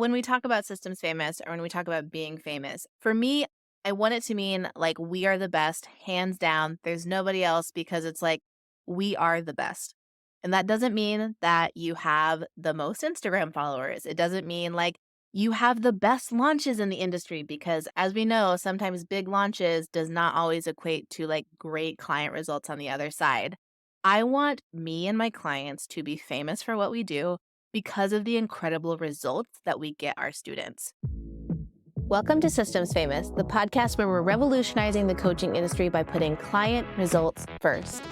when we talk about systems famous or when we talk about being famous, for me, I want it to mean like we are the best, hands down. There's nobody else because it's like we are the best. And that doesn't mean that you have the most Instagram followers. It doesn't mean like you have the best launches in the industry because as we know, sometimes big launches does not always equate to like great client results on the other side. I want me and my clients to be famous for what we do because of the incredible results that we get our students. Welcome to Systems Famous, the podcast where we're revolutionizing the coaching industry by putting client results first.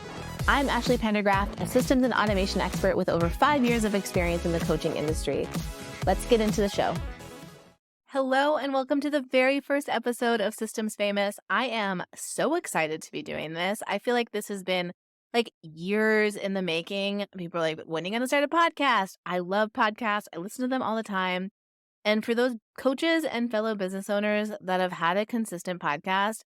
I'm Ashley Pendergraft, a systems and automation expert with over 5 years of experience in the coaching industry. Let's get into the show. Hello, and welcome to the very first episode of Systems Famous. I am so excited to be doing this. I feel like this has been like years in the making. People are like, when are you going to start a podcast? I love podcasts. I listen to them all the time. And for those coaches and fellow business owners that have had a consistent podcast,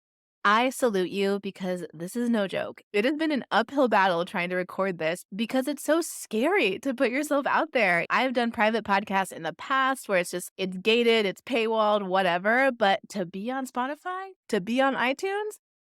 I salute you because this is no joke. It has been an uphill battle trying to record this because it's so scary to put yourself out there. I've done private podcasts in the past where it's gated, it's paywalled, whatever. But to be on Spotify, to be on iTunes,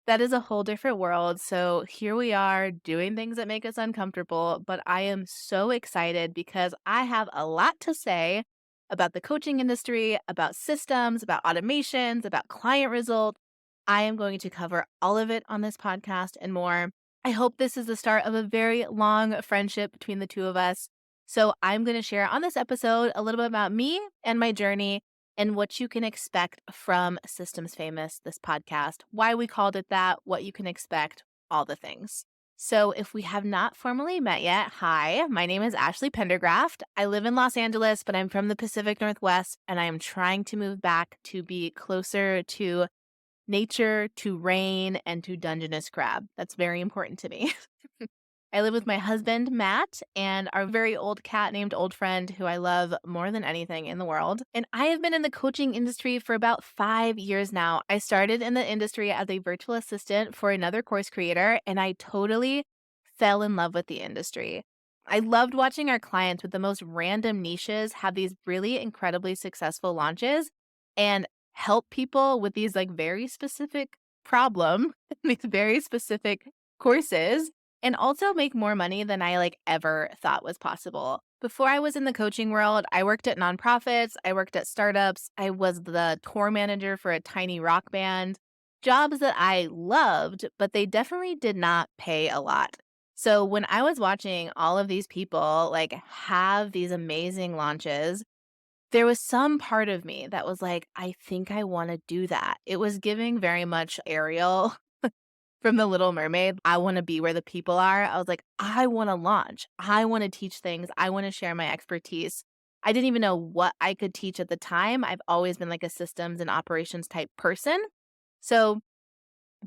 that is a whole different world. So here we are doing things that make us uncomfortable. But I am so excited because I have a lot to say about the coaching industry, about systems, about automations, about client results. I am going to cover all of it on this podcast and more. I hope this is the start of a very long friendship between the two of us. So I'm going to share on this episode a little bit about me and my journey and what you can expect from Systems Famous, this podcast, why we called it that, what you can expect, all the things. So if we have not formally met yet, hi, my name is Ashley Pendergraft. I live in Los Angeles, but I'm from the Pacific Northwest, and I am trying to move back to be closer to nature, to rain, and to Dungeness crab. That's very important to me. I live with my husband, Matt, and our very old cat named Old Friend, who I love more than anything in the world. And I have been in the coaching industry for about 5 years now. I started in the industry as a virtual assistant for another course creator, and I totally fell in love with the industry. I loved watching our clients with the most random niches have these really incredibly successful launches and help people with these like very specific problem, these very specific courses and also make more money than I like ever thought was possible. Before I was in the coaching world, I worked at nonprofits, I worked at startups, I was the tour manager for a tiny rock band, jobs that I loved, but they definitely did not pay a lot. So when I was watching all of these people like have these amazing launches, there was some part of me that was like, I think I want to do that. It was giving very much Ariel from The Little Mermaid. I want to be where the people are. I was like, I want to launch. I want to teach things. I want to share my expertise. I didn't even know what I could teach at the time. I've always been like a systems and operations type person. So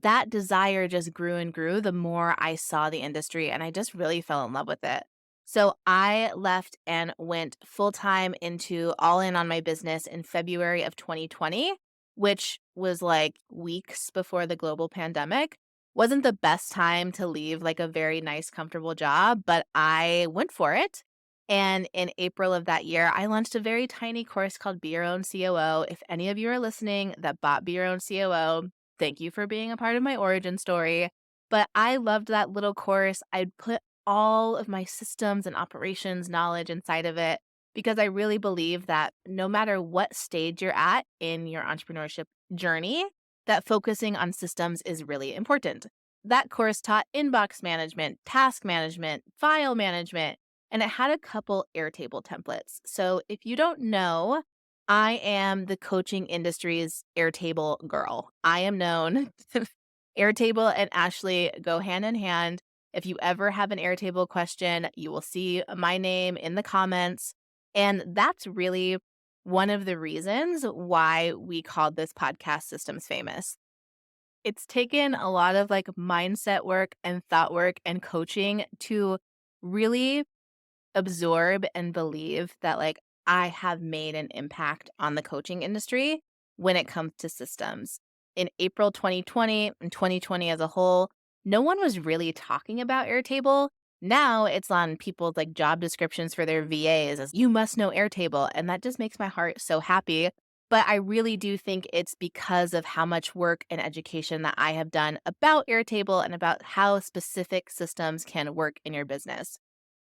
that desire just grew and grew the more I saw the industry, and I just really fell in love with it. So I left and went full time into all in on my business in February of 2020, which was like weeks before the global pandemic. Wasn't the best time to leave like a very nice, comfortable job, but I went for it. And in April of that year, I launched a very tiny course called Be Your Own COO. If any of you are listening that bought Be Your Own COO, thank you for being a part of my origin story. But I loved that little course. I'd put all of my systems and operations knowledge inside of it because I really believe that no matter what stage you're at in your entrepreneurship journey, that focusing on systems is really important. That course taught inbox management, task management, file management, and it had a couple Airtable templates. So if you don't know, I am the coaching industry's Airtable girl. I am known. Airtable and Ashley go hand in hand. If you ever have an Airtable question, you will see my name in the comments. And that's really one of the reasons why we called this podcast Systems Famous. It's taken a lot of like mindset work and thought work and coaching to really absorb and believe that like I have made an impact on the coaching industry when it comes to systems. In April 2020 and 2020 as a whole, no one was really talking about Airtable. Now it's on people's like job descriptions for their VAs as you must know Airtable. And that just makes my heart so happy. But I really do think it's because of how much work and education that I have done about Airtable and about how specific systems can work in your business.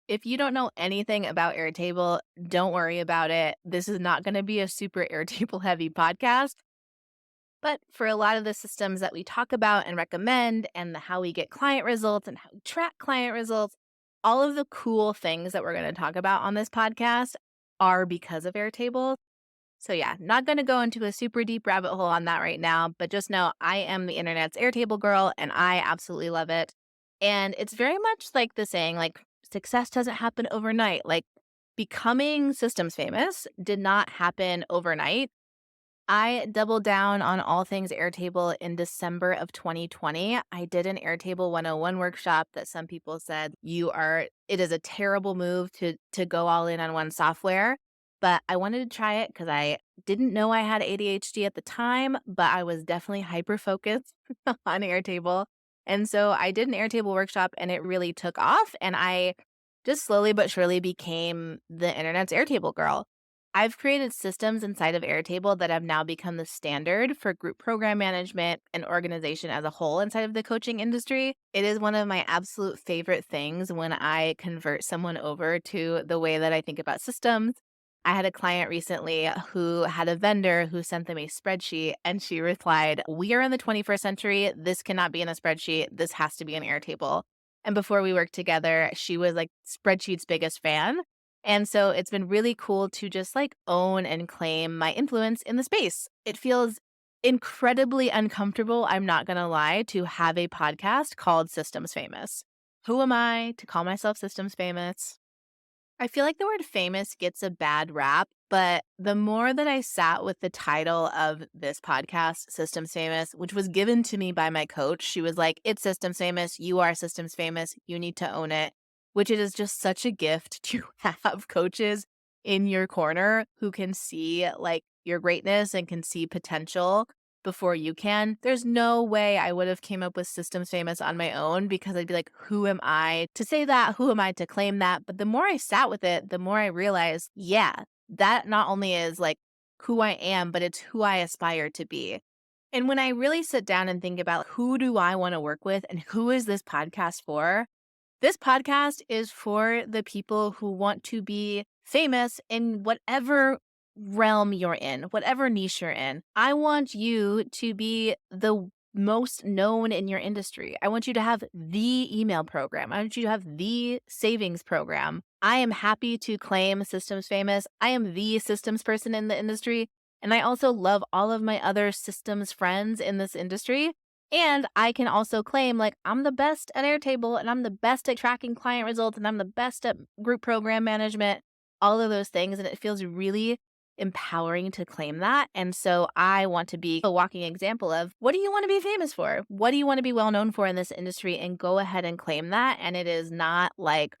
If you don't know anything about Airtable, don't worry about it. This is not going to be a super Airtable heavy podcast. But for a lot of the systems that we talk about and recommend, and how we get client results and how we track client results, all of the cool things that we're going to talk about on this podcast are because of Airtable. So, yeah, not going to go into a super deep rabbit hole on that right now, but just know I am the internet's Airtable girl and I absolutely love it. And it's very much like the saying, like, success doesn't happen overnight. Like, becoming systems famous did not happen overnight. I doubled down on all things Airtable in December of 2020. I did an Airtable 101 workshop that some people said it is a terrible move to go all in on one software, but I wanted to try it because I didn't know I had ADHD at the time, but I was definitely hyper focused on Airtable. And so I did an Airtable workshop and it really took off and I just slowly but surely became the internet's Airtable girl. I've created systems inside of Airtable that have now become the standard for group program management and organization as a whole inside of the coaching industry. It is one of my absolute favorite things when I convert someone over to the way that I think about systems. I had a client recently who had a vendor who sent them a spreadsheet and she replied, "We are in the 21st century. This cannot be in a spreadsheet. This has to be an Airtable." And before we worked together, she was like spreadsheet's biggest fan. And so it's been really cool to just like own and claim my influence in the space. It feels incredibly uncomfortable, I'm not going to lie, to have a podcast called Systems Famous. Who am I to call myself Systems Famous? I feel like the word famous gets a bad rap, but the more that I sat with the title of this podcast, Systems Famous, which was given to me by my coach, she was like, "It's Systems Famous. You are Systems Famous. You need to own it," which it is just such a gift to have coaches in your corner who can see like your greatness and can see potential before you can. There's no way I would have came up with Systems Famous on my own because I'd be like, who am I to say that? Who am I to claim that? But the more I sat with it, the more I realized, yeah, that not only is like who I am, but it's who I aspire to be. And when I really sit down and think about who do I want to work with and who is this podcast for, this podcast is for the people who want to be famous in whatever realm you're in, whatever niche you're in. I want you to be the most known in your industry. I want you to have the email program. I want you to have the savings program. I am happy to claim systems famous. I am the systems person in the industry. And I also love all of my other systems friends in this industry. And I can also claim like I'm the best at Airtable and I'm the best at tracking client results and I'm the best at group program management, all of those things. And it feels really empowering to claim that. And so I want to be a walking example of what do you want to be famous for? What do you want to be well known for in this industry? And go ahead and claim that. And it is not like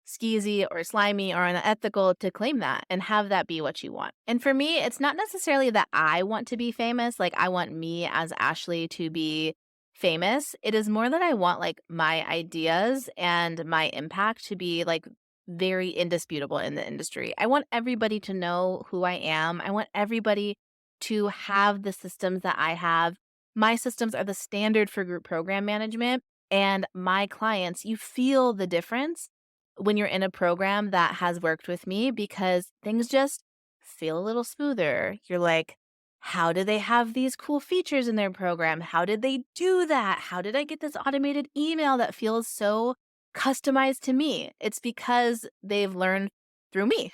skeezy or slimy or unethical to claim that and have that be what you want. And for me, it's not necessarily that I want to be famous. Like I want me as Ashley to be famous. It is more that I want like my ideas and my impact to be like very indisputable in the industry. I want everybody to know who I am. I want everybody to have the systems that I have. My systems are the standard for group program management. And my clients, you feel the difference when you're in a program that has worked with me because things just feel a little smoother. You're like, how do they have these cool features in their program? How did they do that? How did I get this automated email that feels so customized to me? It's because they've learned through me.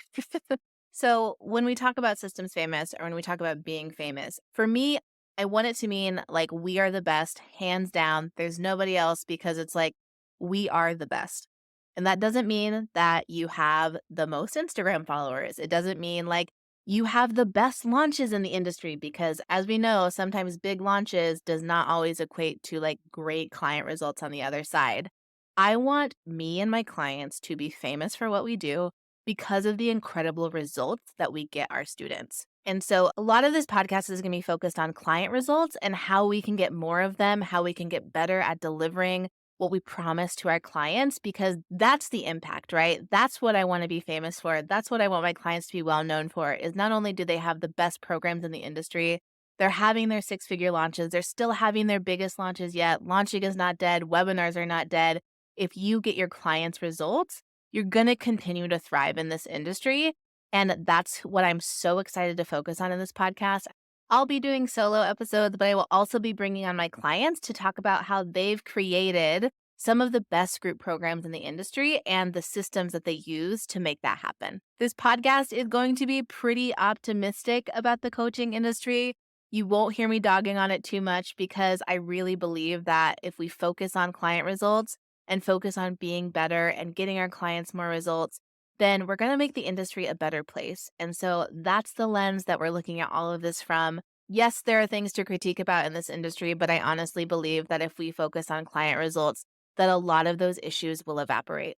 So when we talk about systems famous or when we talk about being famous, for me, I want it to mean like we are the best, hands down. There's nobody else because it's like we are the best. And that doesn't mean that you have the most Instagram followers. It doesn't mean like you have the best launches in the industry because as we know, sometimes big launches does not always equate to like great client results on the other side. I want me and my clients to be famous for what we do because of the incredible results that we get our students. And so a lot of this podcast is going to be focused on client results and how we can get more of them, how we can get better at delivering what we promise to our clients, because that's the impact, right? That's what I want to be famous for. That's what I want my clients to be well known for, is not only do they have the best programs in the industry, they're having their six-figure launches. They're still having their biggest launches yet. Launching is not dead. Webinars are not dead. If you get your clients results, you're going to continue to thrive in this industry. And that's what I'm so excited to focus on in this podcast. I'll be doing solo episodes, but I will also be bringing on my clients to talk about how they've created some of the best group programs in the industry and the systems that they use to make that happen. This podcast is going to be pretty optimistic about the coaching industry. You won't hear me dogging on it too much, because I really believe that if we focus on client results and focus on being better and getting our clients more results, then we're going to make the industry a better place. And so that's the lens that we're looking at all of this from. Yes, there are things to critique about in this industry, but I honestly believe that if we focus on client results, that a lot of those issues will evaporate.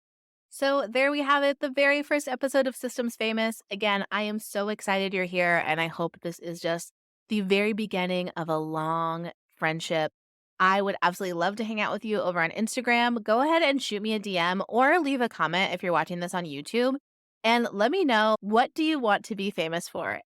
So there we have it, the very first episode of Systems Famous. Again, I am so excited you're here, and I hope this is just the very beginning of a long friendship. I would absolutely love to hang out with you over on Instagram. Go ahead and shoot me a DM or leave a comment if you're watching this on YouTube. And let me know, what do you want to be famous for?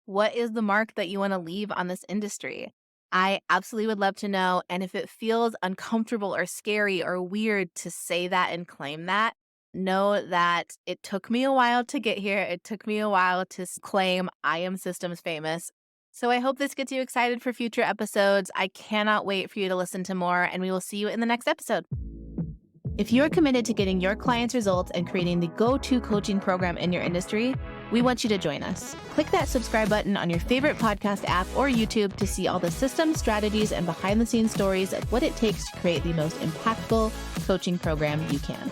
What is the mark that you want to leave on this industry? I absolutely would love to know. And if it feels uncomfortable or scary or weird to say that and claim that, know that it took me a while to get here. It took me a while to claim I am Systems Famous. So I hope this gets you excited for future episodes. I cannot wait for you to listen to more, and we will see you in the next episode. If you're committed to getting your clients results and creating the go-to coaching program in your industry, we want you to join us. Click that subscribe button on your favorite podcast app or YouTube to see all the systems, strategies, and behind-the-scenes stories of what it takes to create the most impactful coaching program you can.